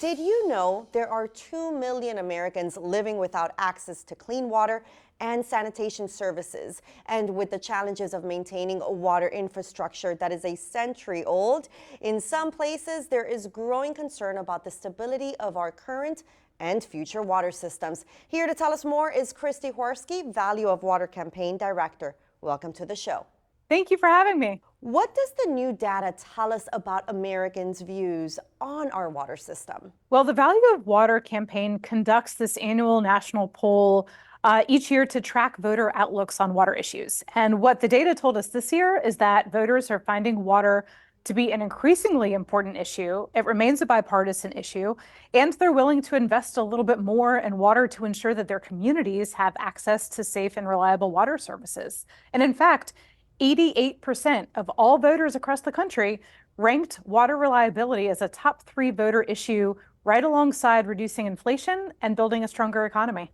Did you know there are 2 million Americans living without access to clean water and sanitation services? And with the challenges of maintaining a water infrastructure that is a century old, in some places there is growing concern about the stability of our current and future water systems. Here to tell us more is Christy Horsky, Value of Water Campaign Director. Welcome to the show. Thank you for having me. What does the new data tell us about Americans' views on our water system? Well, the Value of Water campaign conducts this annual national poll each year to track voter outlooks on water issues. And what the data told us this year is that voters are finding water to be an increasingly important issue. It remains a bipartisan issue, and they're willing to invest a little bit more in water to ensure that their communities have access to safe and reliable water services. And in fact, 88% of all voters across the country ranked water reliability as a top 3 voter issue, right alongside reducing inflation and building a stronger economy.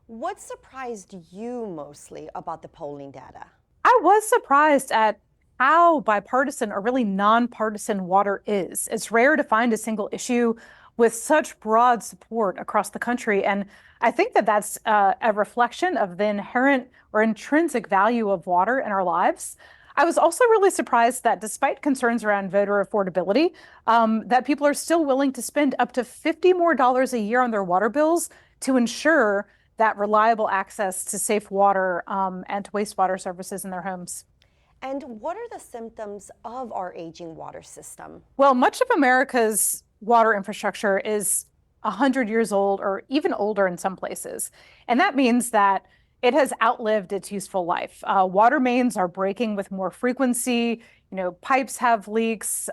What surprised you mostly about the polling data? I was surprised at how bipartisan or really nonpartisan water is. It's rare to find a single issue with such broad support across the country. And I think that that's a reflection of the inherent or intrinsic value of water in our lives. I was also really surprised that despite concerns around voter affordability, that people are still willing to spend up to $50 more a year on their water bills to ensure that reliable access to safe water and to wastewater services in their homes. And what are the symptoms of our aging water system? Well, much of America's water infrastructure is 100 years old or even older in some places. And that means that it has outlived its useful life. Water mains are breaking with more frequency. Pipes have leaks.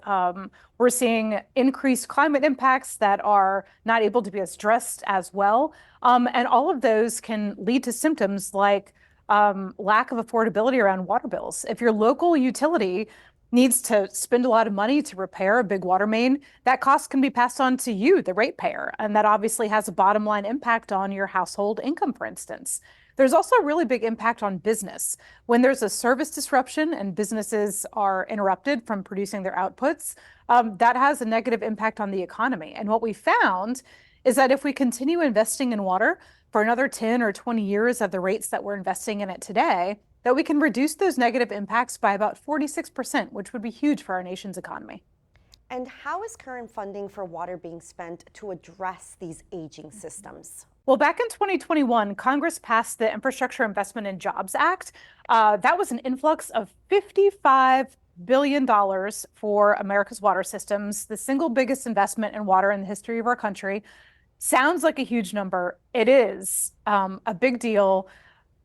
We're seeing increased climate impacts that are not able to be addressed as well. And all of those can lead to symptoms like lack of affordability around water bills. If your local utility needs to spend a lot of money to repair a big water main, that cost can be passed on to you, the ratepayer. And that obviously has a bottom line impact on your household income, for instance. There's also a really big impact on business. When there's a service disruption and businesses are interrupted from producing their outputs, that has a negative impact on the economy. And what we found is that if we continue investing in water for another 10 or 20 years at the rates that we're investing in it today, that we can reduce those negative impacts by about 46%, which would be huge for our nation's economy. And how is current funding for water being spent to address these aging systems? Well, back in 2021, Congress passed the Infrastructure Investment and Jobs Act. That was an influx of $55 billion for America's water systems, the single biggest investment in water in the history of our country. Sounds like a huge number. It is a big deal.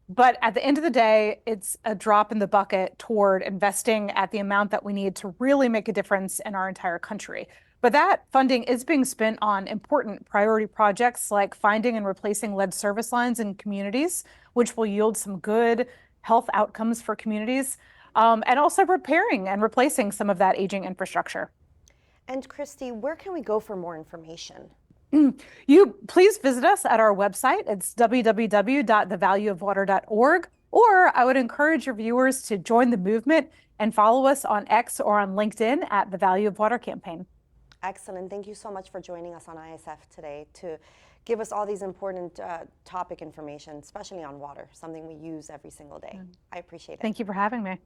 But at the end of the day, it's a drop in the bucket toward investing at the amount that we need to really make a difference in our entire country. But that funding is being spent on important priority projects like finding and replacing lead service lines in communities, which will yield some good health outcomes for communities, and also repairing and replacing some of that aging infrastructure. And Christy, where can we go for more information? You please visit us at our website. It's www.thevalueofwater.org. Or I would encourage your viewers to join the movement and follow us on X or on LinkedIn at the Value of Water Campaign. Excellent. Thank you so much for joining us on ISF today to give us all these important topic information, especially on water, something we use every single day. I appreciate it. Thank you for having me.